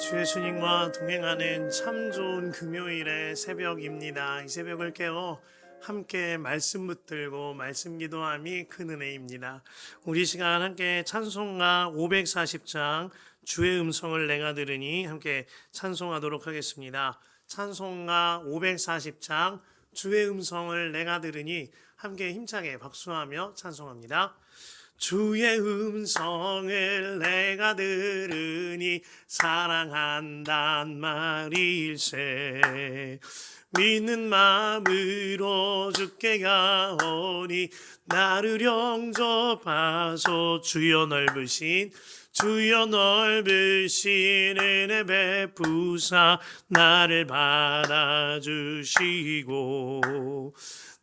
주 예수님과 동행하는 참 좋은 금요일의 새벽입니다. 이 새벽을 깨워 함께 말씀 붙들고 말씀 기도함이 큰 은혜입니다. 우리 시간 함께 찬송가 540장 주의 음성을 내가 들으니 함께 찬송하도록 하겠습니다. 찬송가 540장 주의 음성을 내가 들으니 함께 힘차게 박수하며 찬송합니다. 주의 음성을 내가 들으니 사랑한단 말일세. 믿는 마음으로 주께 가오니 나를 영접하소. 주여 넓으신 은혜 베푸사 나를 받아주시고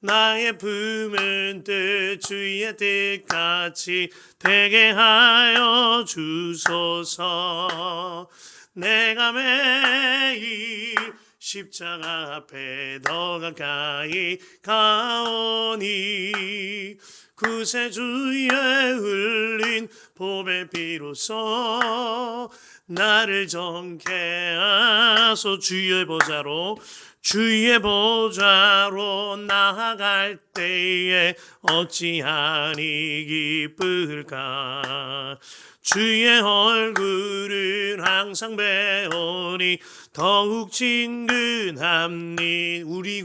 나의 품은 뜻 주의 뜻같이 되게 하여 주소서. 내가 매일 십자가 앞에 더 가까이 가오니 구세주의 흘린 보배 피로써 나를 정케 하소. 주의 보좌로 나아갈 때에 어찌하니 기쁠까. 주의 얼굴을 항상 배우니 더욱 친근함니 우리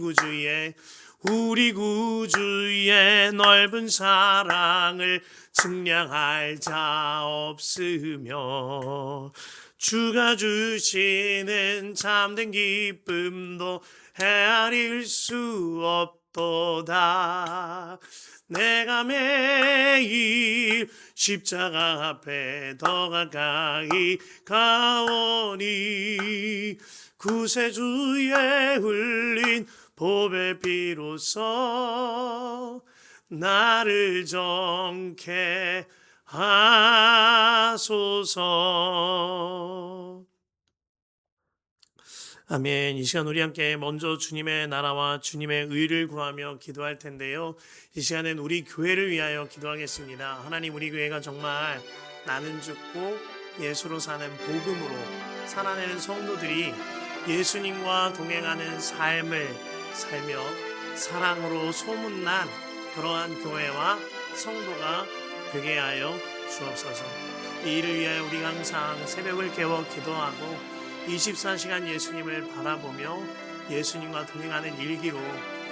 구주의 넓은 사랑을 측량할 자 없으며 주가 주시는 참된 기쁨도 헤아릴 수 없도다. 내가 매일 십자가 앞에 더 가까이 가오니 구세주의 흘린 보배 피로써 나를 정케 하소서. 아멘. 이 시간 우리 함께 먼저 주님의 나라와 주님의 의를 구하며 기도할 텐데요. 이 시간엔 우리 교회를 위하여 기도하겠습니다. 하나님, 우리 교회가 정말 나는 죽고 예수로 사는 복음으로 살아내는 성도들이 예수님과 동행하는 삶을 살며 사랑으로 소문난 그러한 교회와 성도가 되게 하여 주옵소서. 이 일을 위하여 우리가 항상 새벽을 깨워 기도하고 24시간 예수님을 바라보며 예수님과 동행하는 일기로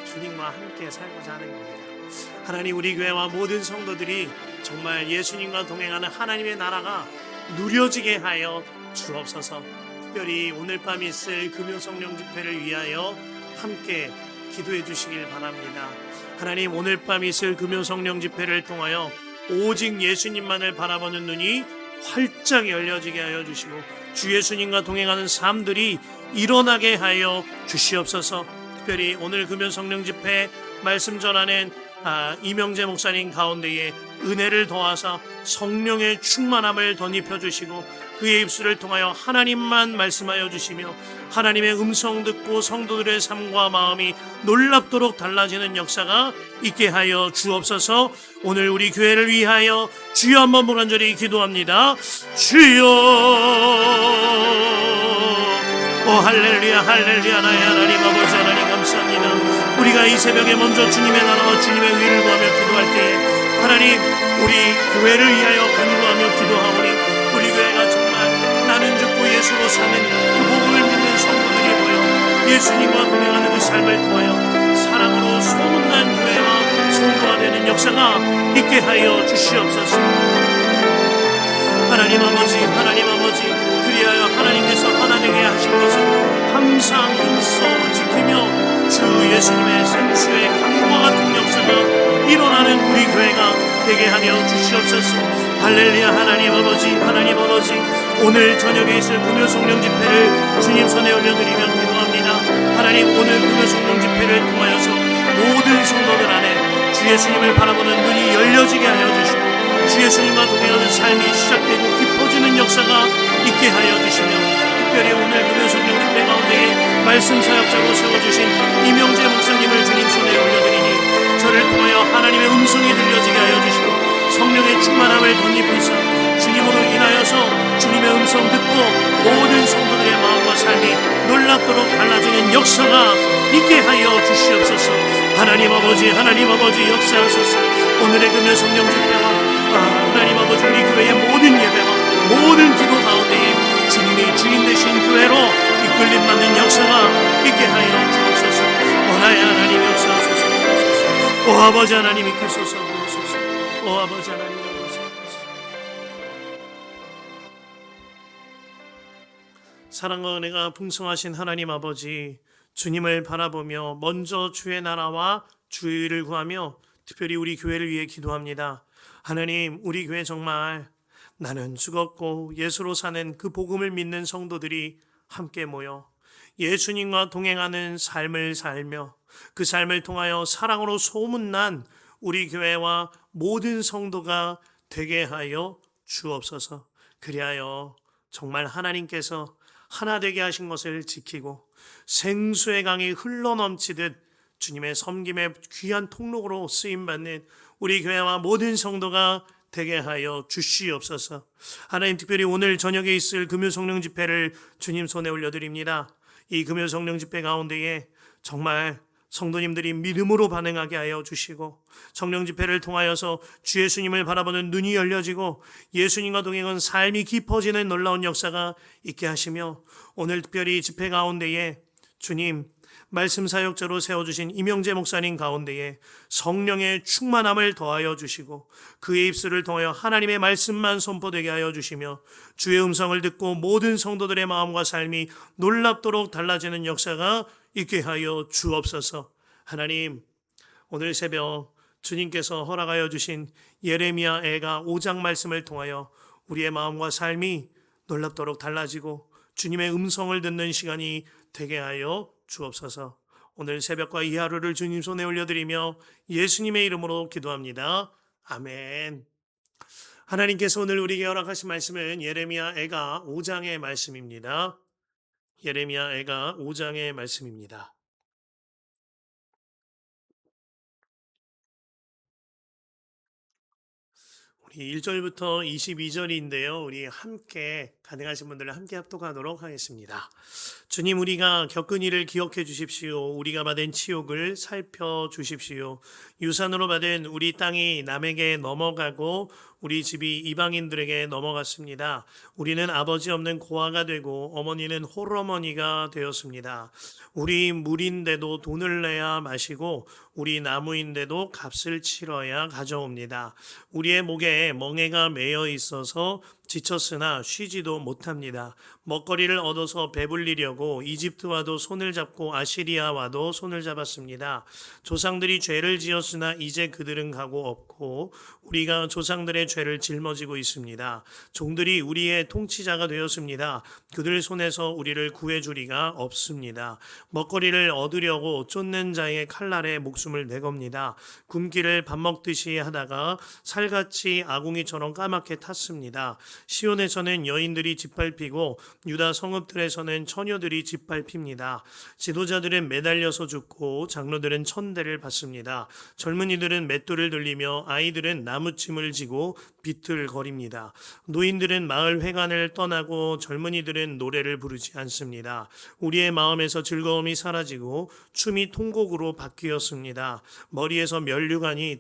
주님과 함께 살고자 하는 겁니다. 하나님, 우리 교회와 모든 성도들이 정말 예수님과 동행하는 하나님의 나라가 누려지게 하여 주옵소서. 특별히 오늘 밤 있을 금요성령 집회를 위하여 함께 기도해 주시길 바랍니다. 하나님, 오늘 밤 있을 금요성령 집회를 통하여 오직 예수님만을 바라보는 눈이 활짝 열려지게 하여 주시고 주 예수님과 동행하는 삶들이 일어나게 하여 주시옵소서. 특별히 오늘 금요성령 집회 말씀 전하는 이명재 목사님 가운데에 은혜를 더하사 성령의 충만함을 덧입혀 주시고 그의 입술을 통하여 하나님만 말씀하여 주시며 하나님의 음성 듣고 성도들의 삶과 마음이 놀랍도록 달라지는 역사가 있게 하여 주옵소서. 오늘 우리 교회를 위하여 주여 한번 간절히 기도합니다. 주여, 할렐루야 할렐루야. 나의 하나님 아버지 하나님 감사합니다. 우리가 이 새벽에 먼저 주님의 나라와 주님의 의를 구하며 기도할 때에 하나님, 우리 교회를 위하여 간구하며 기도하오니 우리 교회가 정말 나는 죽고 예수로 사는 그 복음을 믿는 성도들이 모여 예수님과 동행하는 그 삶을 통하여 사랑으로 소문난 교회와 성도가 되는 역사가 있게 하여 주시옵소서. 하나님 아버지, 그리하여 하나님께서 하나 되게 하신 것은 항상 힘써 지키며 주 예수님의 생수의 강과 같은 역사가 일어나는 우리 교회가 되게 하여 주시옵소서. 할렐루야. 하나님 아버지, 오늘 저녁에 있을 금요성령 집회를 주님 손에 올려드리며 기도합니다. 하나님, 오늘 금요성령 집회를 통하여서 모든 성도들 안에 주 예수님을 바라보는 눈이 열려지게 하여 주시고 주 예수님과 동행하는 삶이 시작되고 깊어지는 역사가 있게 하여 주시며 특별히 오늘 금요성령 집회 가운데에 말씀 사역자로 세워주신 이명재 목사님을 주님 손에 올려드리니 저를 통하여 하나님의 음성이 들려지게 하여 주시고 성령의 충만함을 덧입혀서 주님으로 인하여서 주님의 음성 듣고 모든 성도들 마음과 삶이 놀랍도록 달라지는 역사가 있게 하여 주시옵소서. 하나님 아버지 역사하소서. 오늘의 금요 성령 집회와 하나님 아버지 우리 교회의 모든 예배와 모든 기도 가운데에 주님이 주인 되신 교회로 이끌림 받는 역사가 있게 하여 주옵소서. 나의 하나님 역사하소서. 오 아버지 하나님 이끄소서. 오 아버지 하나님 사랑과 은혜가 풍성하신 하나님 아버지, 주님을 바라보며 먼저 주의 나라와 주의 의를 구하며 특별히 우리 교회를 위해 기도합니다. 하나님, 우리 교회 정말 나는 죽었고 예수로 사는 그 복음을 믿는 성도들이 함께 모여 예수님과 동행하는 삶을 살며 그 삶을 통하여 사랑으로 소문난 우리 교회와 모든 성도가 되게 하여 주옵소서. 그리하여 정말 하나님께서 하나 되게 하신 것을 지키고 생수의 강이 흘러넘치듯 주님의 섬김의 귀한 통로로 쓰임받는 우리 교회와 모든 성도가 되게 하여 주시옵소서. 하나님, 특별히 오늘 저녁에 있을 금요성령 집회를 주님 손에 올려드립니다. 이 금요성령 집회 가운데에 정말 성도님들이 믿음으로 반응하게 하여 주시고 성령 집회를 통하여서 주 예수님을 바라보는 눈이 열려지고 예수님과 동행한 삶이 깊어지는 놀라운 역사가 있게 하시며 오늘 특별히 집회 가운데에 주님 말씀 사역자로 세워주신 이명재 목사님 가운데에 성령의 충만함을 더하여 주시고 그의 입술을 통하여 하나님의 말씀만 선포되게 하여 주시며 주의 음성을 듣고 모든 성도들의 마음과 삶이 놀랍도록 달라지는 역사가 있게 하여 주옵소서. 하나님, 오늘 새벽 주님께서 허락하여 주신 예레미야 애가 5장 말씀을 통하여 우리의 마음과 삶이 놀랍도록 달라지고 주님의 음성을 듣는 시간이 되게 하여 주옵소서. 오늘 새벽과 이 하루를 주님 손에 올려드리며 예수님의 이름으로 기도합니다. 아멘. 하나님께서 오늘 우리에게 허락하신 말씀은 예레미야 애가 5장의 말씀입니다. 예레미야 애가 5장의 말씀입니다. 우리 1절부터 22절인데요. 우리 함께 가능하신 분들 함께 합독하도록 하겠습니다. 주님, 우리가 겪은 일을 기억해 주십시오. 우리가 받은 치욕을 살펴 주십시오. 유산으로 받은 우리 땅이 남에게 넘어가고 우리 집이 이방인들에게 넘어갔습니다. 우리는 아버지 없는 고아가 되고 어머니는 홀어머니가 되었습니다. 우리 물인데도 돈을 내야 마시고 우리 나무인데도 값을 치러야 가져옵니다. 우리의 목에 멍에가 매여 있어서 지쳤으나 쉬지도 못합니다. 먹거리를 얻어서 배불리려고 이집트와도 손을 잡고 아시리아와도 손을 잡았습니다. 조상들이 죄를 지었으나 이제 그들은 가고 없고 우리가 조상들의 죄를 짊어지고 있습니다. 종들이 우리의 통치자가 되었습니다. 그들 손에서 우리를 구해주리가 없습니다. 먹거리를 얻으려고 쫓는 자의 칼날에 목숨을 내겁니다. 굶기를 밥 먹듯이 하다가 살같이 아궁이처럼 까맣게 탔습니다. 시온에서는 여인들이 짓밟히고 유다 성읍들에서는 처녀들이 짓밟힙니다. 지도자들은 매달려서 죽고 장로들은 천대를 받습니다. 젊은이들은 맷돌을 들리며 아이들은 나무침을 지고 비틀거립니다. 노인들은 마을 회관을 떠나고 젊은이들은 노래를 부르지 않습니다. 우리의 마음에서 즐거움이 사라지고 춤이 통곡으로 바뀌었습니다. 머리에서 면류관이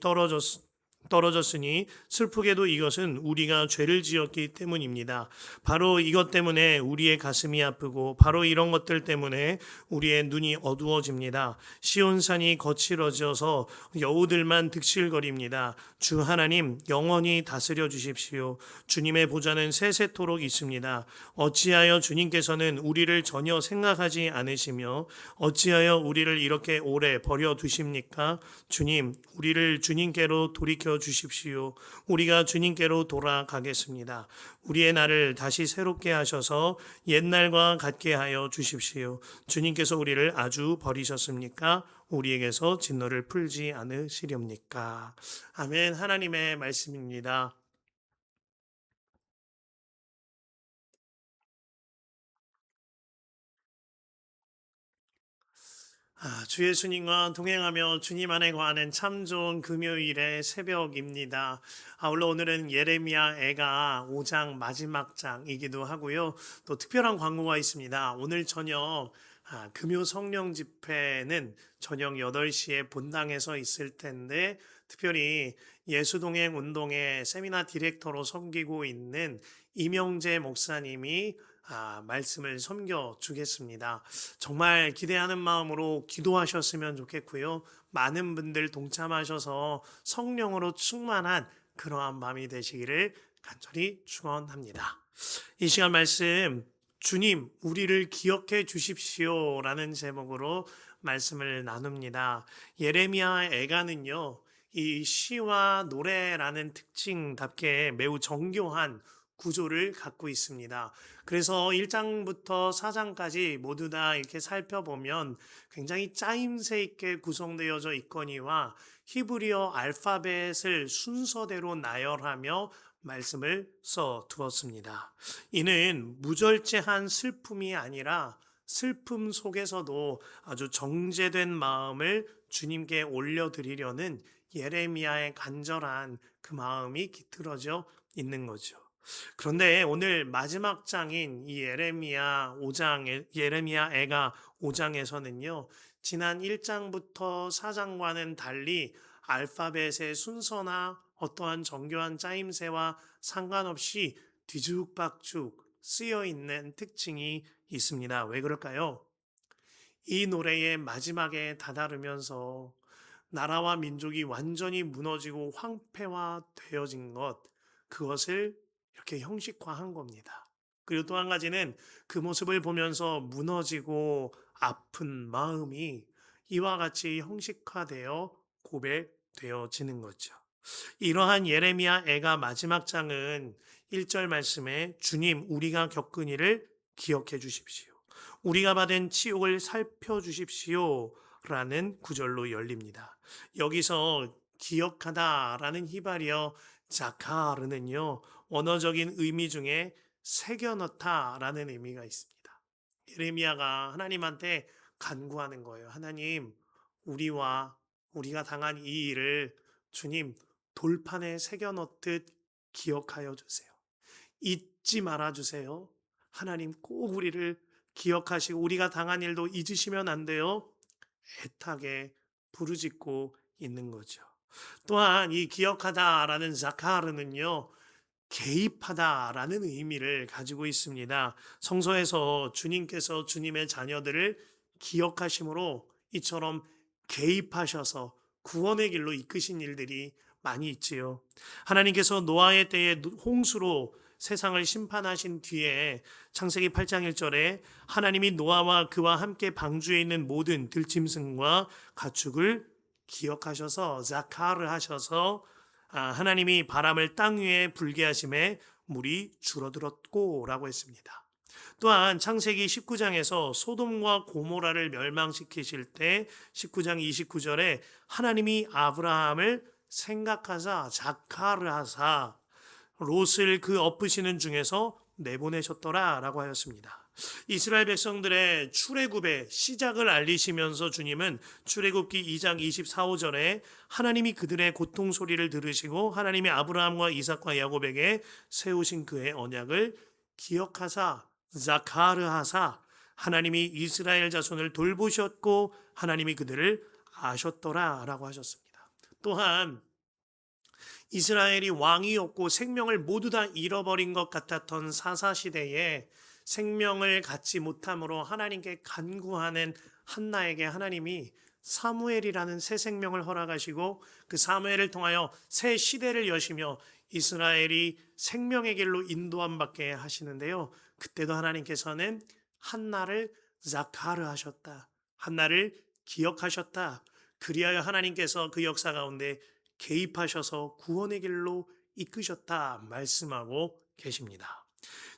떨어졌으니 슬프게도 이것은 우리가 죄를 지었기 때문입니다. 바로 이것 때문에 우리의 가슴이 아프고 바로 이런 것들 때문에 우리의 눈이 어두워집니다. 시온산이 거칠어져서 여우들만 득실거립니다. 주 하나님 영원히 다스려 주십시오. 주님의 보좌는 세세토록 있습니다. 어찌하여 주님께서는 우리를 전혀 생각하지 않으시며 어찌하여 우리를 이렇게 오래 버려두십니까? 주님, 우리를 주님께로 돌이켜 주십시오. 우리가 주님께로 돌아가겠습니다. 우리의 날을 다시 새롭게 하셔서 옛날과 같게 하여 주십시오. 주님께서 우리를 아주 버리셨습니까? 우리에게서 진노를 풀지 않으시렵니까? 아멘. 하나님의 말씀입니다. 주 예수님과 동행하며 주님 안에 거하는 참 좋은 금요일의 새벽입니다. 물론 오늘은 예레미야 애가 5장 마지막 장이기도 하고요. 또 특별한 광고가 있습니다. 오늘 저녁 금요 성령 집회는 저녁 8시에 본당에서 있을 텐데 특별히 예수동행 운동의 세미나 디렉터로 섬기고 있는 이명재 목사님이 말씀을 섬겨 주겠습니다. 정말 기대하는 마음으로 기도하셨으면 좋겠고요. 많은 분들 동참하셔서 성령으로 충만한 그러한 마음이 되시기를 간절히 축원합니다. 이 시간 말씀 주님 우리를 기억해 주십시오라는 제목으로 말씀을 나눕니다. 예레미야 애가는요. 이 시와 노래라는 특징답게 매우 정교한 구조를 갖고 있습니다. 그래서 1장부터 4장까지 모두 다 이렇게 살펴보면 굉장히 짜임새 있게 구성되어져 있거니와 히브리어 알파벳을 순서대로 나열하며 말씀을 써 두었습니다. 이는 무절제한 슬픔이 아니라 슬픔 속에서도 아주 정제된 마음을 주님께 올려드리려는 예레미야의 간절한 그 마음이 깃들어져 있는 거죠. 그런데 오늘 마지막 장인 이 예레미야 애가 5장에서는요, 지난 1장부터 4장과는 달리 알파벳의 순서나 어떠한 정교한 짜임새와 상관없이 뒤죽박죽 쓰여 있는 특징이 있습니다. 왜 그럴까요? 이 노래의 마지막에 다다르면서 나라와 민족이 완전히 무너지고 황폐화되어진 그것을 이렇게 형식화한 겁니다. 그리고 또 한 가지는 그 모습을 보면서 무너지고 아픈 마음이 이와 같이 형식화되어 고백되어지는 거죠. 이러한 예레미야 애가 마지막 장은 1절 말씀에 주님 우리가 겪은 일을 기억해 주십시오. 우리가 받은 치욕을 살펴주십시오. 라는 구절로 열립니다. 여기서 기억하다 라는 히바리어 자카르는요, 원어적인 의미 중에 새겨넣다 라는 의미가 있습니다. 예레미야가 하나님한테 간구하는 거예요. 하나님, 우리가 당한 이 일을 주님 돌판에 새겨넣듯 기억하여 주세요. 잊지 말아 주세요. 하나님 꼭 우리를 기억하시고 우리가 당한 일도 잊으시면 안 돼요. 애타게 부르짖고 있는 거죠. 또한 이 기억하다라는 자카르는요. 개입하다라는 의미를 가지고 있습니다. 성서에서 주님께서 주님의 자녀들을 기억하심으로 이처럼 개입하셔서 구원의 길로 이끄신 일들이 많이 있지요. 하나님께서 노아의 때에 홍수로 세상을 심판하신 뒤에 창세기 8장 1절에 하나님이 노아와 그와 함께 방주에 있는 모든 들짐승과 가축을 기억하셔서 자카를 하셔서 하나님이 바람을 땅 위에 불게 하심에 물이 줄어들었고라고 했습니다. 또한 창세기 19장에서 소돔과 고모라를 멸망시키실 때 19장 29절에 하나님이 아브라함을 생각하사 자카를 하사 롯을 그 엎으시는 중에서 내보내셨더라라고 하였습니다. 이스라엘 백성들의 출애굽의 시작을 알리시면서 주님은 출애굽기 2장 24, 5절에 하나님이 그들의 고통 소리를 들으시고 하나님이 아브라함과 이삭과 야곱에게 세우신 그의 언약을 기억하사 자카르 하사 하나님이 이스라엘 자손을 돌보셨고 하나님이 그들을 아셨더라라고 하셨습니다. 또한 이스라엘이 왕이 없고 생명을 모두 다 잃어버린 것 같았던 사사시대에 생명을 갖지 못함으로 하나님께 간구하는 한나에게 하나님이 사무엘이라는 새 생명을 허락하시고 그 사무엘을 통하여 새 시대를 여시며 이스라엘이 생명의 길로 인도함 받게 하시는데요. 그때도 하나님께서는 한나를 자카르 하셨다. 한나를 기억하셨다. 그리하여 하나님께서 그 역사 가운데 개입하셔서 구원의 길로 이끄셨다 말씀하고 계십니다.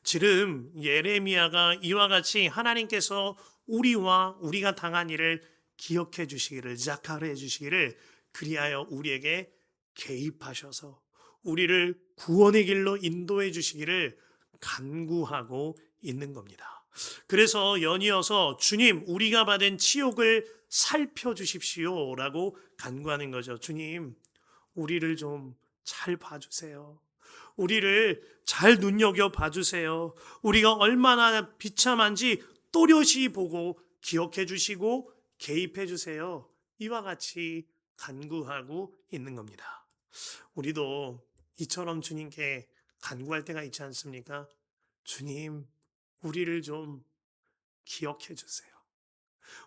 지금 예레미야가 이와 같이 하나님께서 우리가 당한 일을 기억해 주시기를 자카르해 주시기를 그리하여 우리에게 개입하셔서 우리를 구원의 길로 인도해 주시기를 간구하고 있는 겁니다. 그래서 연이어서 주님, 우리가 받은 치욕을 살펴주십시오 라고 간구하는 거죠. 주님, 우리를 좀 잘 봐주세요. 우리를 잘 눈여겨 봐주세요. 우리가 얼마나 비참한지 또렷이 보고 기억해 주시고 개입해 주세요. 이와 같이 간구하고 있는 겁니다. 우리도 이처럼 주님께 간구할 때가 있지 않습니까? 주님, 우리를 좀 기억해 주세요.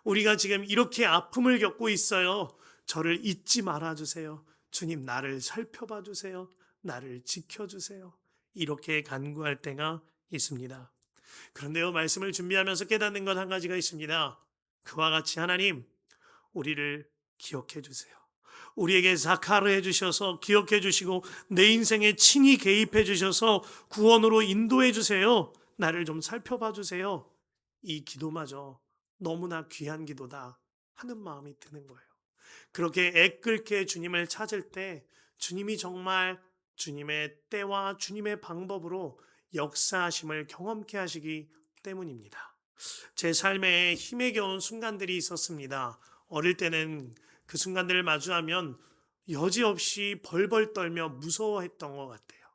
우리가 지금 이렇게 아픔을 겪고 있어요. 저를 잊지 말아 주세요. 주님, 나를 살펴봐 주세요. 나를 지켜 주세요. 이렇게 간구할 때가 있습니다. 그런데요, 말씀을 준비하면서 깨닫는 것 한 가지가 있습니다. 그와 같이 하나님, 우리를 기억해 주세요. 우리에게 사카를 해주셔서 기억해 주시고 내 인생에 친히 개입해 주셔서 구원으로 인도해 주세요. 나를 좀 살펴봐 주세요. 이 기도마저 너무나 귀한 기도다 하는 마음이 드는 거예요. 그렇게 애끓게 주님을 찾을 때 주님이 정말 주님의 때와 주님의 방법으로 역사하심을 경험케 하시기 때문입니다. 제 삶에 힘에 겨운 순간들이 있었습니다. 어릴 때는 그 순간들을 마주하면 여지없이 벌벌 떨며 무서워했던 것 같아요.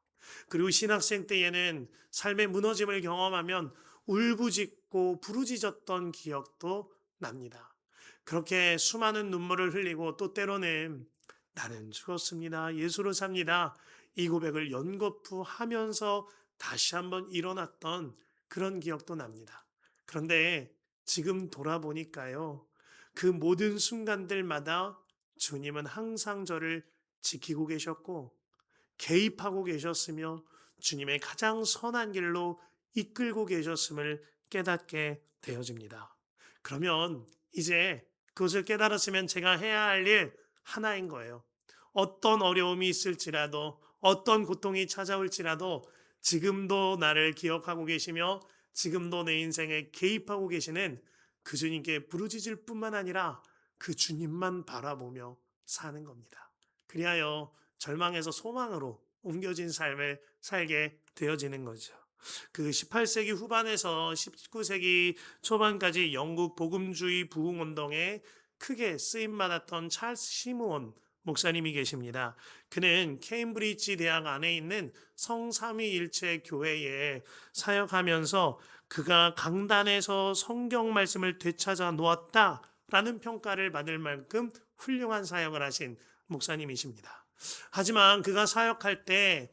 그리고 신학생 때에는 삶의 무너짐을 경험하면 울부짖고 부르짖었던 기억도 납니다. 그렇게 수많은 눈물을 흘리고 또 때로는 나는 죽었습니다. 예수로 삽니다. 이 고백을 연거푸 하면서 다시 한번 일어났던 그런 기억도 납니다. 그런데 지금 돌아보니까요. 그 모든 순간들마다 주님은 항상 저를 지키고 계셨고 개입하고 계셨으며 주님의 가장 선한 길로 이끌고 계셨음을 깨닫게 되어집니다. 그러면 이제 그것을 깨달았으면 제가 해야 할 일 하나인 거예요. 어떤 어려움이 있을지라도 어떤 고통이 찾아올지라도 지금도 나를 기억하고 계시며 지금도 내 인생에 개입하고 계시는 그 주님께 부르짖을 뿐만 아니라 그 주님만 바라보며 사는 겁니다. 그리하여 절망에서 소망으로 옮겨진 삶을 살게 되어지는 거죠. 그 18세기 후반에서 19세기 초반까지 영국 복음주의 부흥운동에 크게 쓰임받았던 찰스 시므온 목사님이 계십니다. 그는 케임브리지 대학 안에 있는 성삼위일체 교회에 사역하면서 그가 강단에서 성경 말씀을 되찾아 놓았다라는 평가를 받을 만큼 훌륭한 사역을 하신 목사님이십니다. 하지만 그가 사역할 때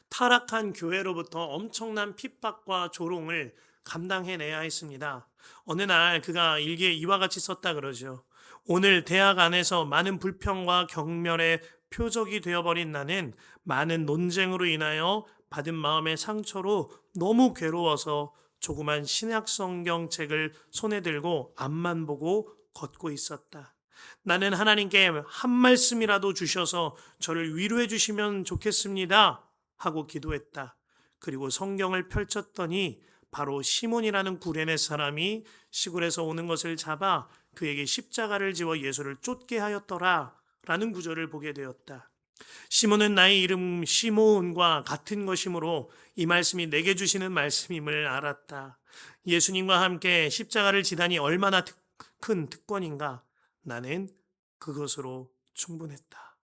타락한 교회로부터 엄청난 핍박과 조롱을 감당해내야 했습니다. 어느 날 그가 일기에 이와 같이 썼다 그러죠. 오늘 대학 안에서 많은 불평과 경멸의 표적이 되어버린 나는 많은 논쟁으로 인하여 받은 마음의 상처로 너무 괴로워서 조그만 신약 성경책을 손에 들고 앞만 보고 걷고 있었다. 나는 하나님께 한 말씀이라도 주셔서 저를 위로해 주시면 좋겠습니다 하고 기도했다. 그리고 성경을 펼쳤더니 바로 시몬이라는 구레네 사람이 시골에서 오는 것을 잡아 그에게 십자가를 지워 예수를 쫓게 하였더라 라는 구절을 보게 되었다. 시몬은 나의 이름 시몬과 같은 것이므로 이 말씀이 내게 주시는 말씀임을 알았다. 예수님과 함께 십자가를 지다니 얼마나 큰 특권인가. 나는 그것으로 충분했다.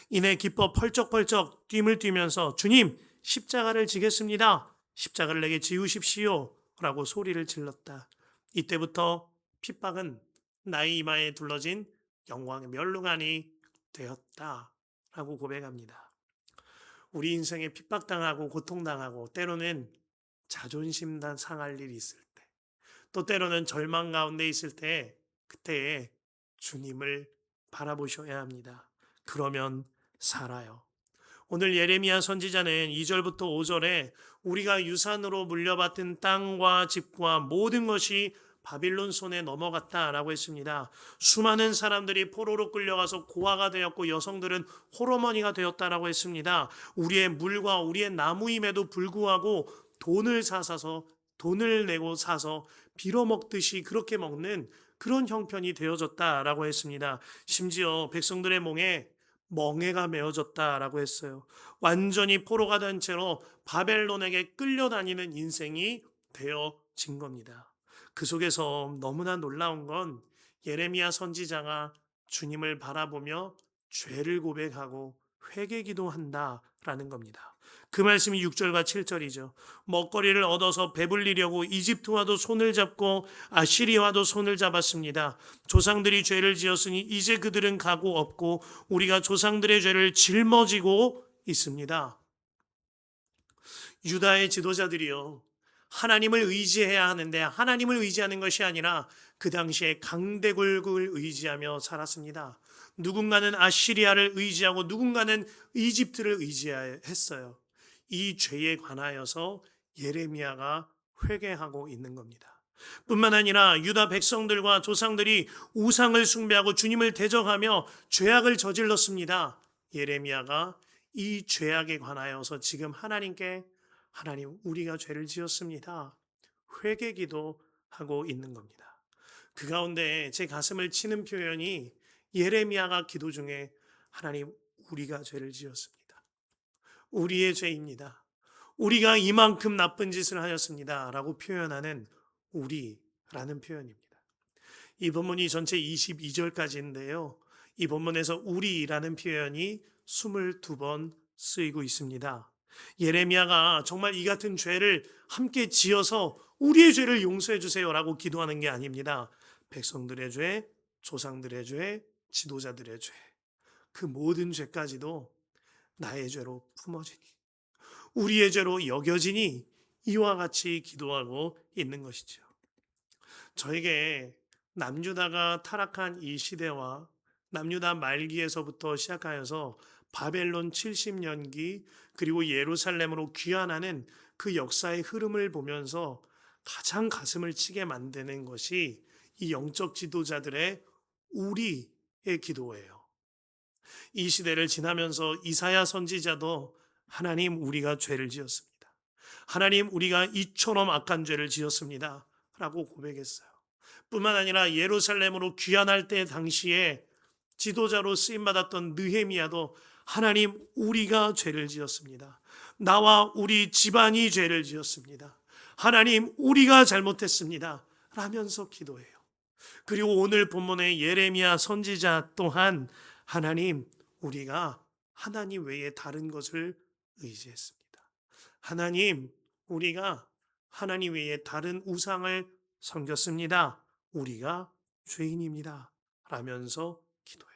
이내 기뻐 펄쩍펄쩍 뛰물 뛰면서 주님 십자가를 지겠습니다. 십자가를 내게 지우십시오 라고 소리를 질렀다. 이때부터 핍박은 나의 이마에 둘러진 영광의 멸루간이 되었다 라고 고백합니다. 우리 인생에 핍박당하고 고통당하고 때로는 자존심 상할 일이 있을 때 또 때로는 절망 가운데 있을 때 그때에 주님을 바라보셔야 합니다. 그러면 살아요. 오늘 예레미야 선지자는 2절부터 5절에 우리가 유산으로 물려받은 땅과 집과 모든 것이 바빌론 손에 넘어갔다라고 했습니다. 수많은 사람들이 포로로 끌려가서 고아가 되었고 여성들은 홀어머니가 되었다라고 했습니다. 우리의 물과 우리의 나무임에도 불구하고 돈을 내고 사서 빌어먹듯이 그렇게 먹는 그런 형편이 되어졌다라고 했습니다. 심지어 백성들의 몸에 멍에가 메어졌다라고 했어요. 완전히 포로가 된 채로 바벨론에게 끌려다니는 인생이 되어진 겁니다. 그 속에서 너무나 놀라운 건 예레미야 선지자가 주님을 바라보며 죄를 고백하고 회개 기도한다라는 겁니다. 그 말씀이 6절과 7절이죠. 먹거리를 얻어서 배불리려고 이집트와도 손을 잡고 아시리와도 손을 잡았습니다. 조상들이 죄를 지었으니 이제 그들은 가고 없고 우리가 조상들의 죄를 짊어지고 있습니다. 유다의 지도자들이요, 하나님을 의지해야 하는데 하나님을 의지하는 것이 아니라 그 당시에 강대국을 의지하며 살았습니다. 누군가는 아시리아를 의지하고 누군가는 이집트를 의지했어요. 이 죄에 관하여서 예레미야가 회개하고 있는 겁니다. 뿐만 아니라 유다 백성들과 조상들이 우상을 숭배하고 주님을 대적하며 죄악을 저질렀습니다. 예레미야가 이 죄악에 관하여서 지금 하나님께 하나님, 우리가 죄를 지었습니다, 회개 기도하고 있는 겁니다. 그 가운데 제 가슴을 치는 표현이 예레미야가 기도 중에 하나님, 우리가 죄를 지었습니다, 우리의 죄입니다, 우리가 이만큼 나쁜 짓을 하였습니다 라고 표현하는 우리라는 표현입니다. 이 본문이 전체 22절까지인데요. 이 본문에서 우리라는 표현이 22번 쓰이고 있습니다. 예레미야가 정말 이 같은 죄를 함께 지어서 우리의 죄를 용서해 주세요라고 기도하는 게 아닙니다. 백성들의 죄, 조상들의 죄, 지도자들의 죄, 그 모든 죄까지도 나의 죄로 품어지니, 우리의 죄로 여겨지니 이와 같이 기도하고 있는 것이죠. 저에게 남유다가 타락한 이 시대와 남유다 말기에서부터 시작하여서 바벨론 70년기 그리고 예루살렘으로 귀환하는 그 역사의 흐름을 보면서 가장 가슴을 치게 만드는 것이 이 영적 지도자들의 우리의 기도예요. 이 시대를 지나면서 이사야 선지자도 하나님, 우리가 죄를 지었습니다, 하나님, 우리가 이처럼 악한 죄를 지었습니다 라고 고백했어요. 뿐만 아니라 예루살렘으로 귀환할 때 당시에 지도자로 쓰임받았던 느헤미야도 하나님, 우리가 죄를 지었습니다, 나와 우리 집안이 죄를 지었습니다, 하나님, 우리가 잘못했습니다 라면서 기도해요. 그리고 오늘 본문의 예레미야 선지자 또한 하나님, 우리가 하나님 외에 다른 것을 의지했습니다, 하나님, 우리가 하나님 외에 다른 우상을 섬겼습니다, 우리가 죄인입니다 라면서 기도해요.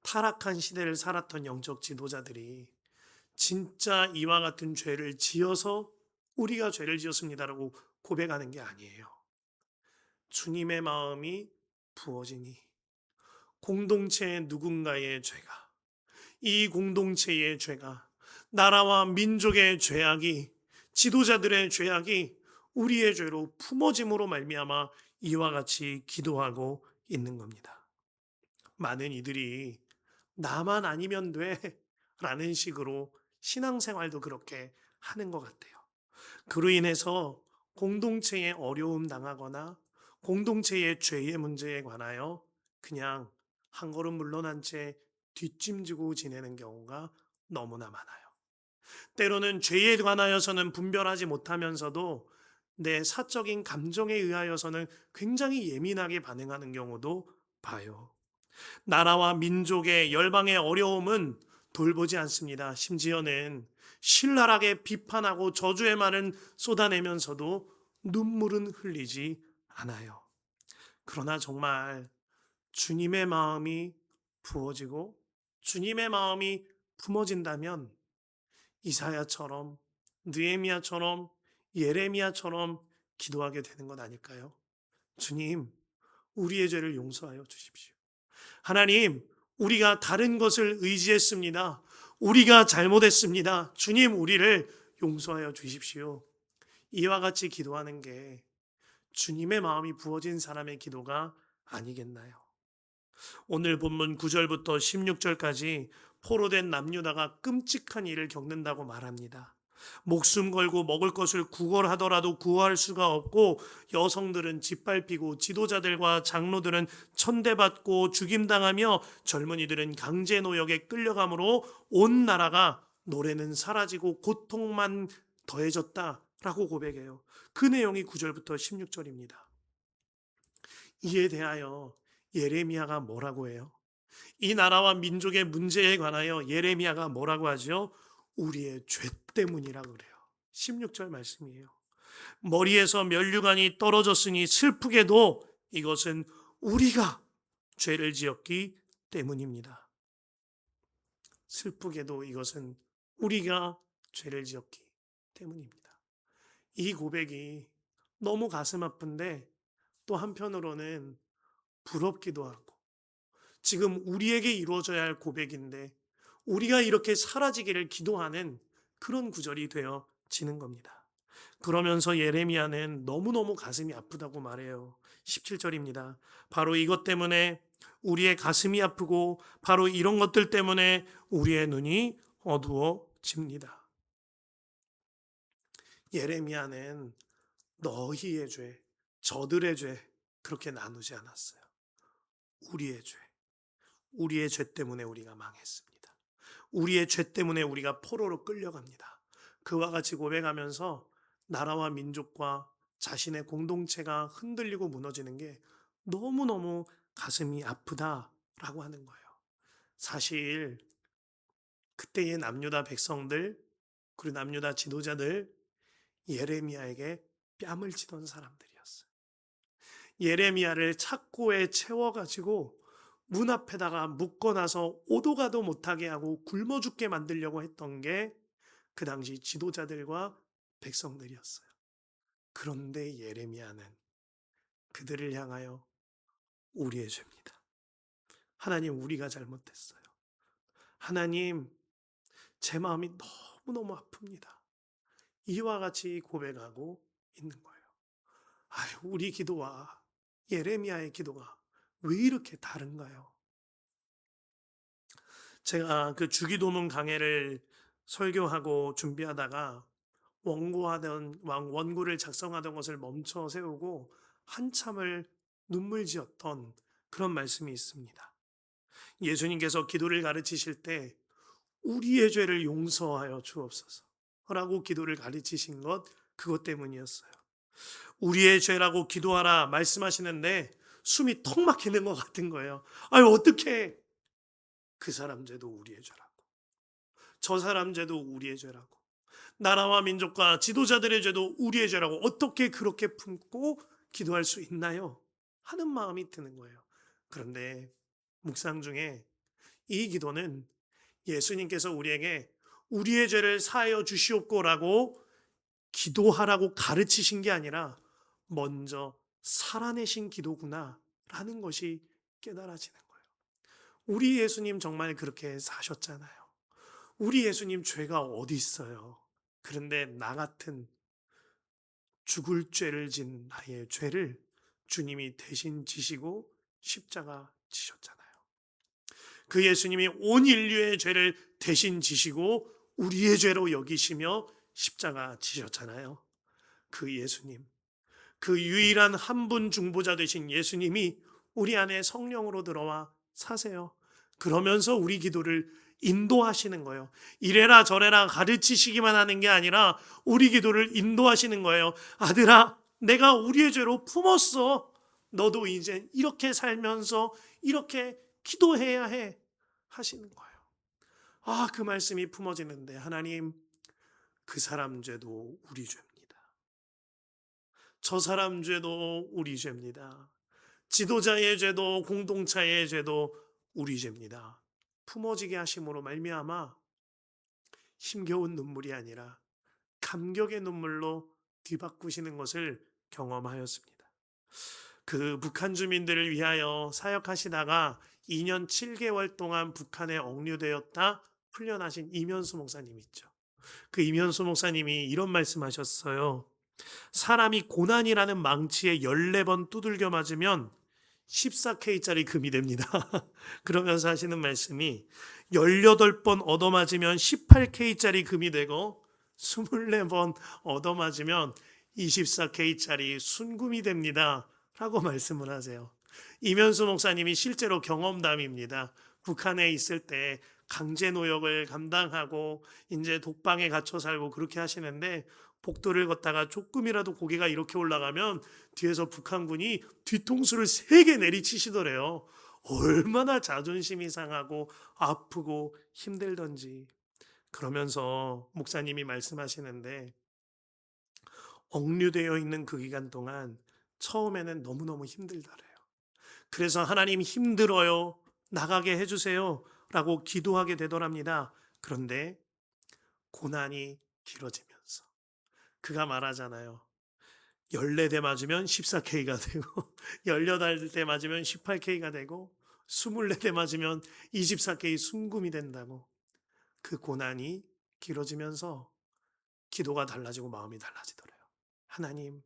타락한 시대를 살았던 영적 지도자들이 진짜 이와 같은 죄를 지어서 우리가 죄를 지었습니다라고 고백하는 게 아니에요. 주님의 마음이 부어지니 공동체의 누군가의 죄가, 이 공동체의 죄가, 나라와 민족의 죄악이, 지도자들의 죄악이 우리의 죄로 품어짐으로 말미암아 이와 같이 기도하고 있는 겁니다. 많은 이들이 나만 아니면 돼 라는 식으로 신앙생활도 그렇게 하는 것 같아요. 그로 인해서 공동체에 어려움 당하거나 공동체의 죄의 문제에 관하여 그냥 한 걸음 물러난 채 뒷짐지고 지내는 경우가 너무나 많아요. 때로는 죄에 관하여서는 분별하지 못하면서도 내 사적인 감정에 의하여서는 굉장히 예민하게 반응하는 경우도 봐요. 나라와 민족의 열방의 어려움은 돌보지 않습니다. 심지어는 신랄하게 비판하고 저주의 말은 쏟아내면서도 눈물은 흘리지 않아요. 그러나 정말 주님의 마음이 부어지고 주님의 마음이 품어진다면 이사야처럼, 느헤미야처럼, 예레미야처럼 기도하게 되는 것 아닐까요? 주님, 우리의 죄를 용서하여 주십시오. 하나님, 우리가 다른 것을 의지했습니다, 우리가 잘못했습니다, 주님, 우리를 용서하여 주십시오. 이와 같이 기도하는 게 주님의 마음이 부어진 사람의 기도가 아니겠나요? 오늘 본문 9절부터 16절까지 포로된 남유다가 끔찍한 일을 겪는다고 말합니다. 목숨 걸고 먹을 것을 구걸하더라도 구할 수가 없고 여성들은 짓밟히고 지도자들과 장로들은 천대받고 죽임당하며 젊은이들은 강제노역에 끌려감으로 온 나라가 노래는 사라지고 고통만 더해졌다 라고 고백해요. 그 내용이 9절부터 16절입니다. 이에 대하여 예레미야가 뭐라고 해요? 이 나라와 민족의 문제에 관하여 예레미야가 뭐라고 하죠? 우리의 죄 때문이라고 그래요. 16절 말씀이에요. 머리에서 면류관이 떨어졌으니 슬프게도 이것은 우리가 죄를 지었기 때문입니다. 슬프게도 이것은 우리가 죄를 지었기 때문입니다. 이 고백이 너무 가슴 아픈데 또 한편으로는 부럽기도 하고, 지금 우리에게 이루어져야 할 고백인데 우리가 이렇게 사라지기를 기도하는 그런 구절이 되어지는 겁니다. 그러면서 예레미야는 너무너무 가슴이 아프다고 말해요. 17절입니다. 바로 이것 때문에 우리의 가슴이 아프고 바로 이런 것들 때문에 우리의 눈이 어두워집니다. 예레미야는 너희의 죄, 저들의 죄 그렇게 나누지 않았어요. 우리의 죄, 우리의 죄 때문에 우리가 망했습니다. 우리의 죄 때문에 우리가 포로로 끌려갑니다. 그와 같이 고백하면서 나라와 민족과 자신의 공동체가 흔들리고 무너지는 게 너무너무 가슴이 아프다라고 하는 거예요. 사실 그때의 남유다 백성들 그리고 남유다 지도자들 예레미야에게 뺨을 치던 사람들이었어요. 예레미야를 착고에 채워가지고 문 앞에다가 묶어놔서 오도 가도 못하게 하고 굶어 죽게 만들려고 했던 게 그 당시 지도자들과 백성들이었어요. 그런데 예레미야는 그들을 향하여 우리의 죄입니다. 하나님, 우리가 잘못했어요. 하나님, 제 마음이 너무너무 아픕니다. 이와 같이 고백하고 있는 거예요. 아유, 우리 기도와 예레미야의 기도가 왜 이렇게 다른가요? 제가 그 주기도문 강해를 설교하고 준비하다가 원고를 작성하던 것을 멈춰 세우고 한참을 눈물 지었던 그런 말씀이 있습니다. 예수님께서 기도를 가르치실 때 우리의 죄를 용서하여 주옵소서 라고 기도를 가르치신 것, 그것 때문이었어요. 우리의 죄라고 기도하라 말씀하시는데 숨이 턱 막히는 것 같은 거예요. 아유, 어떻게 그 사람 죄도 우리의 죄라고, 저 사람 죄도 우리의 죄라고, 나라와 민족과 지도자들의 죄도 우리의 죄라고 어떻게 그렇게 품고 기도할 수 있나요? 하는 마음이 드는 거예요. 그런데 묵상 중에 이 기도는 예수님께서 우리에게 우리의 죄를 사하여 주시옵고라고 기도하라고 가르치신 게 아니라 먼저 살아내신 기도구나 라는 것이 깨달아지는 거예요. 우리 예수님 정말 그렇게 사셨잖아요. 우리 예수님 죄가 어디 있어요? 그런데 나 같은 죽을 죄를 진 나의 죄를 주님이 대신 지시고 십자가 지셨잖아요. 그 예수님이 온 인류의 죄를 대신 지시고 우리의 죄로 여기시며 십자가 지셨잖아요. 그 예수님, 그 유일한 한 분 중보자 되신 예수님이 우리 안에 성령으로 들어와 사세요. 그러면서 우리 기도를 인도하시는 거예요. 이래라 저래라 가르치시기만 하는 게 아니라 우리 기도를 인도하시는 거예요. 아들아, 내가 우리의 죄로 품었어. 너도 이제 이렇게 살면서 이렇게 기도해야 해. 하시는 거예요. 아, 그 말씀이 품어지는데 하나님, 그 사람 죄도 우리 죄입니다. 저 사람 죄도 우리 죄입니다. 지도자의 죄도 공동체의 죄도 우리 죄입니다. 품어지게 하심으로 말미암아 힘겨운 눈물이 아니라 감격의 눈물로 뒤바꾸시는 것을 경험하였습니다. 그 북한 주민들을 위하여 사역하시다가 2년 7개월 동안 북한에 억류되었다 풀려나신 이면수 목사님 있죠. 그 이면수 목사님이 이런 말씀하셨어요. 사람이 고난이라는 망치에 14번 두들겨 맞으면 14K짜리 금이 됩니다. 그러면서 하시는 말씀이 18번 얻어맞으면 18K짜리 금이 되고 24번 얻어맞으면 24K짜리 순금이 됩니다. 라고 말씀을 하세요. 이면수 목사님이 실제로 경험담입니다. 북한에 있을 때 강제 노역을 감당하고 이제 독방에 갇혀 살고 그렇게 하시는데 복도를 걷다가 조금이라도 고개가 이렇게 올라가면 뒤에서 북한군이 뒤통수를 세게 내리치시더래요. 얼마나 자존심이 상하고 아프고 힘들던지. 그러면서 목사님이 말씀하시는데, 억류되어 있는 그 기간 동안 처음에는 너무너무 힘들더래요. 그래서 하나님 힘들어요, 나가게 해주세요 라고 기도하게 되더랍니다. 그런데 고난이 길어지면서 그가 말하잖아요. 14대 맞으면 14K가 되고 18대 맞으면 18K가 되고 24대 맞으면 24K 순금이 된다고. 그 고난이 길어지면서 기도가 달라지고 마음이 달라지더래요. 하나님,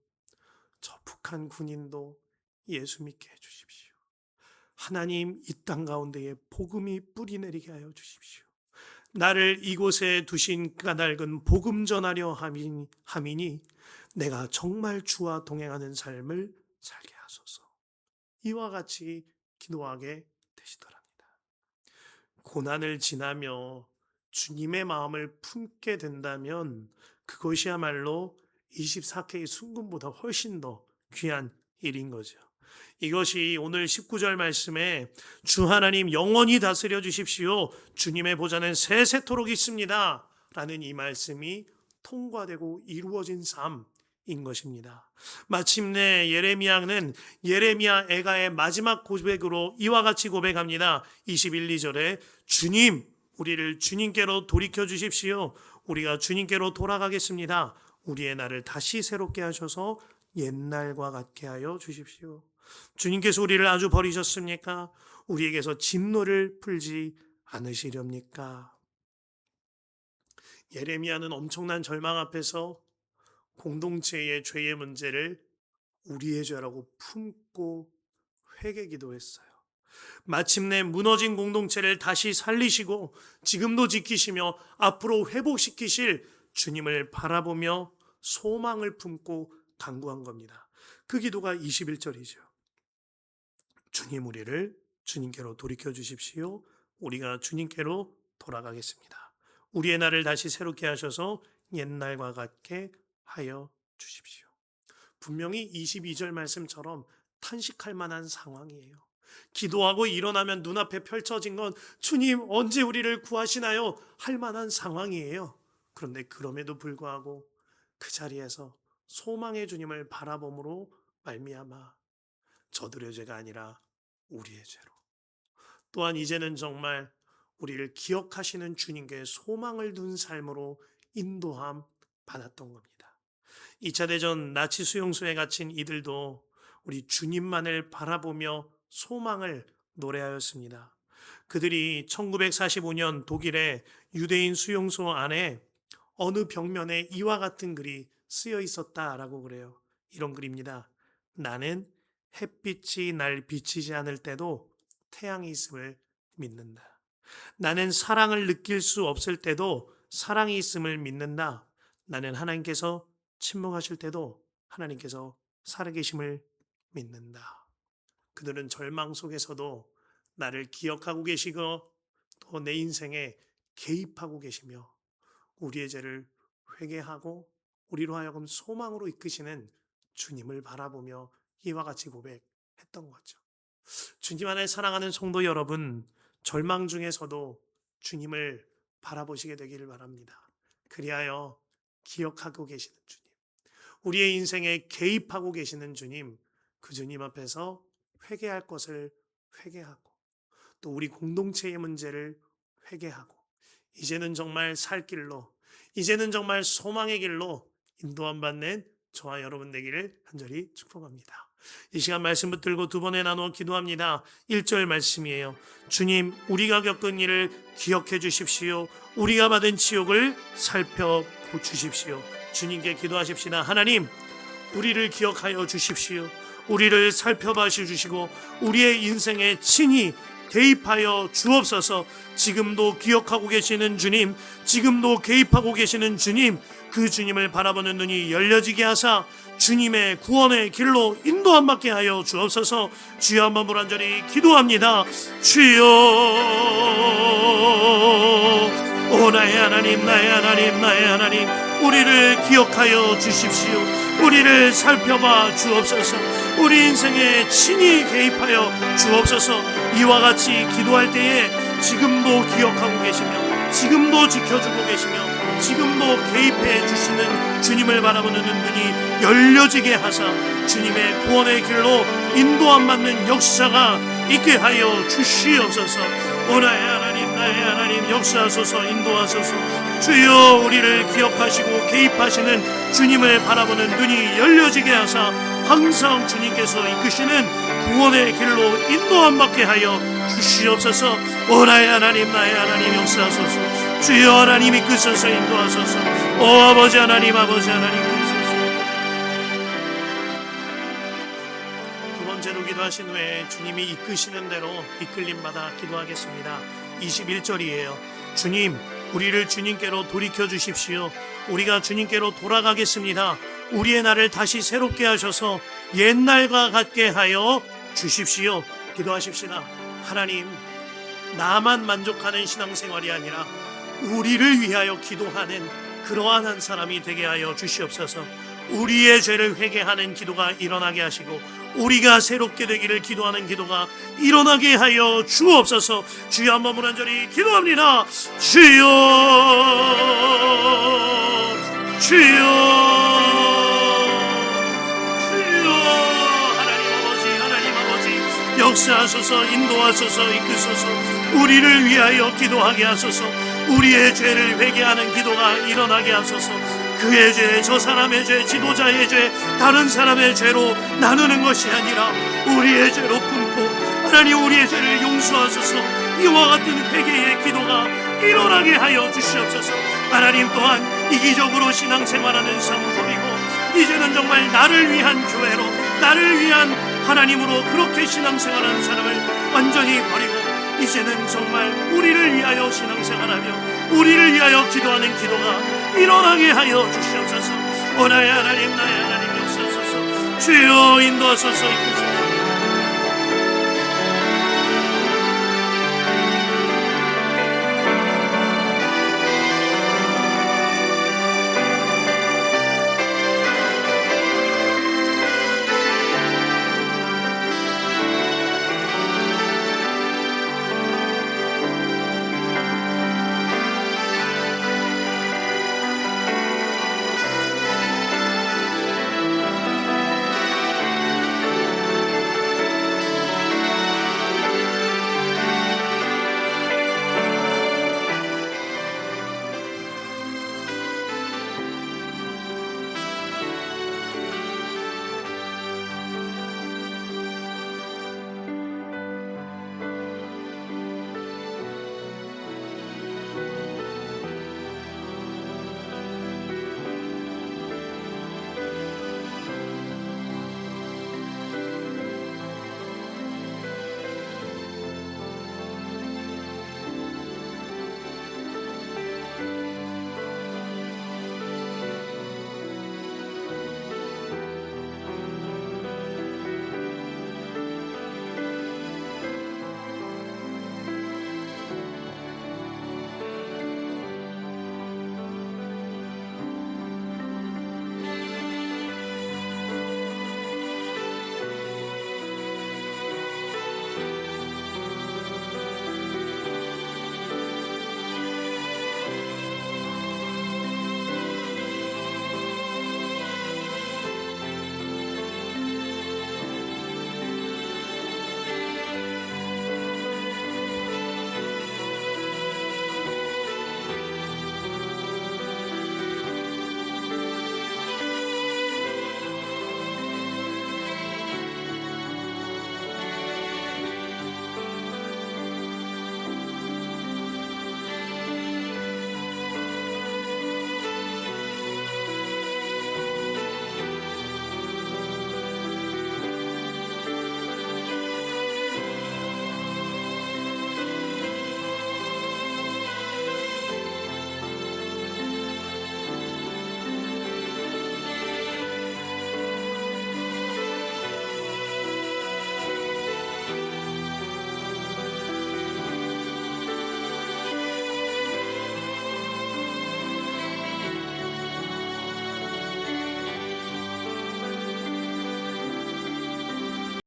저 북한 군인도 예수 믿게 해주십시오. 하나님, 이 땅 가운데에 복음이 뿌리 내리게 하여 주십시오. 나를 이곳에 두신 까닭은 복음 전하려 함이니 내가 정말 주와 동행하는 삶을 살게 하소서. 이와 같이 기도하게 되시더랍니다. 고난을 지나며 주님의 마음을 품게 된다면 그것이야말로 24K 순금보다 훨씬 더 귀한 일인 거죠. 이것이 오늘 19절 말씀에 주 하나님 영원히 다스려 주십시오, 주님의 보좌는 세세토록 있습니다 라는 이 말씀이 통과되고 이루어진 삶인 것입니다. 마침내 예레미야는 예레미야 애가의 마지막 고백으로 이와 같이 고백합니다. 21, 2절에 주님, 우리를 주님께로 돌이켜 주십시오. 우리가 주님께로 돌아가겠습니다. 우리의 날을 다시 새롭게 하셔서 옛날과 같게 하여 주십시오. 주님께서 우리를 아주 버리셨습니까? 우리에게서 진노를 풀지 않으시렵니까? 예레미야는 엄청난 절망 앞에서 공동체의 죄의 문제를 우리의 죄라고 품고 회개 기도했어요. 마침내 무너진 공동체를 다시 살리시고 지금도 지키시며 앞으로 회복시키실 주님을 바라보며 소망을 품고 간구한 겁니다. 그 기도가 21절이죠. 주님, 우리를 주님께로 돌이켜 주십시오. 우리가 주님께로 돌아가겠습니다. 우리의 날을 다시 새롭게 하셔서 옛날과 같게 하여 주십시오. 분명히 22절 말씀처럼 탄식할 만한 상황이에요. 기도하고 일어나면 눈앞에 펼쳐진 건 주님 언제 우리를 구하시나요? 할 만한 상황이에요. 그런데 그럼에도 불구하고 그 자리에서 소망의 주님을 바라봄으로 말미암아 저들의 죄가 아니라 우리의 죄로, 또한 이제는 정말 우리를 기억하시는 주님께 소망을 둔 삶으로 인도함 받았던 겁니다. 2차 대전 나치 수용소에 갇힌 이들도 우리 주님만을 바라보며 소망을 노래하였습니다. 그들이 1945년 독일의 유대인 수용소 안에 어느 벽면에 이와 같은 글이 쓰여 있었다라고 그래요. 이런 글입니다. 나는 햇빛이 날 비치지 않을 때도 태양이 있음을 믿는다. 나는 사랑을 느낄 수 없을 때도 사랑이 있음을 믿는다. 나는 하나님께서 침묵하실 때도 하나님께서 살아계심을 믿는다. 그들은 절망 속에서도 나를 기억하고 계시고 또 내 인생에 개입하고 계시며 우리의 죄를 회개하고 우리로 하여금 소망으로 이끄시는 주님을 바라보며 이와 같이 고백했던 거죠. 주님 안에 사랑하는 성도 여러분, 절망 중에서도 주님을 바라보시게 되기를 바랍니다. 그리하여 기억하고 계시는 주님, 우리의 인생에 개입하고 계시는 주님, 그 주님 앞에서 회개할 것을 회개하고 또 우리 공동체의 문제를 회개하고 이제는 정말 살 길로, 이제는 정말 소망의 길로 인도함 받는 저와 여러분 되기를 간절히 축복합니다. 이 시간 말씀 붙들고 두 번에 나누어 기도합니다. 1절 말씀이에요. 주님, 우리가 겪은 일을 기억해 주십시오. 우리가 받은 지옥을 살펴주십시오. 주님께 기도하십시다. 하나님, 우리를 기억하여 주십시오. 우리를 살펴봐 주시고 우리의 인생에 친히 개입하여 주옵소서. 지금도 기억하고 계시는 주님, 지금도 개입하고 계시는 주님, 그 주님을 바라보는 눈이 열려지게 하사 주님의 구원의 길로 인도함 받게 하여 주옵소서. 주여, 한번 불완전히 기도합니다. 주여, 오 나의 하나님, 나의 하나님, 나의 하나님, 우리를 기억하여 주십시오. 우리를 살펴봐 주옵소서. 우리 인생에 친히 개입하여 주옵소서. 이와 같이 기도할 때에 지금도 기억하고 계시며 지금도 지켜주고 계시며 지금도 개입해 주시는 주님을 바라보는 눈이 열려지게 하사 주님의 구원의 길로 인도함 받는 역사가 있게 하여 주시옵소서. 오 나의 하나님, 나의 하나님, 역사하소서, 인도하소서. 주여, 우리를 기억하시고 개입하시는 주님을 바라보는 눈이 열려지게 하사 항상 주님께서 이끄시는 구원의 길로 인도함 받게 하여 주시옵소서. 오 나의 하나님, 나의 하나님, 역사하소서. 주여, 하나님 이끄소서, 인도하소서. 오 아버지 하나님, 아버지 하나님 이끄소서. 두 번째로 기도하신 후에 주님이 이끄시는 대로 이끌림 받아 기도하겠습니다. 21절이에요. 주님, 우리를 주님께로 돌이켜 주십시오. 우리가 주님께로 돌아가겠습니다. 우리의 날을 다시 새롭게 하셔서 옛날과 같게 하여 주십시오. 기도하십시다. 하나님, 나만 만족하는 신앙생활이 아니라 우리를 위하여 기도하는 그러한 한 사람이 되게 하여 주시옵소서. 우리의 죄를 회개하는 기도가 일어나게 하시고 우리가 새롭게 되기를 기도하는 기도가 일어나게 하여 주옵소서. 주여, 한번 무난절히 기도합니다. 주여, 주여, 주여. 하나님 아버지, 하나님 아버지, 역사하소서, 인도하소서, 이끄소서. 우리를 위하여 기도하게 하소서. 우리의 죄를 회개하는 기도가 일어나게 하소서. 그의 죄, 저 사람의 죄, 지도자의 죄, 다른 사람의 죄로 나누는 것이 아니라 우리의 죄로 품고 하나님, 우리의 죄를 용서하소서. 이와 같은 회개의 기도가 일어나게 하여 주시옵소서. 하나님, 또한 이기적으로 신앙생활하는 삶 버리고 이제는 정말 나를 위한 교회로, 나를 위한 하나님으로 그렇게 신앙생활하는 사람을 완전히 버리고 이제는 정말 우리를 위하여 신앙생활하며 우리를 위하여 기도하는 기도가 일어나게 하여 주시옵소서. 오 나의 하나님, 나의 하나님, 역사하소서. 주여, 인도하소서, 이끄소서.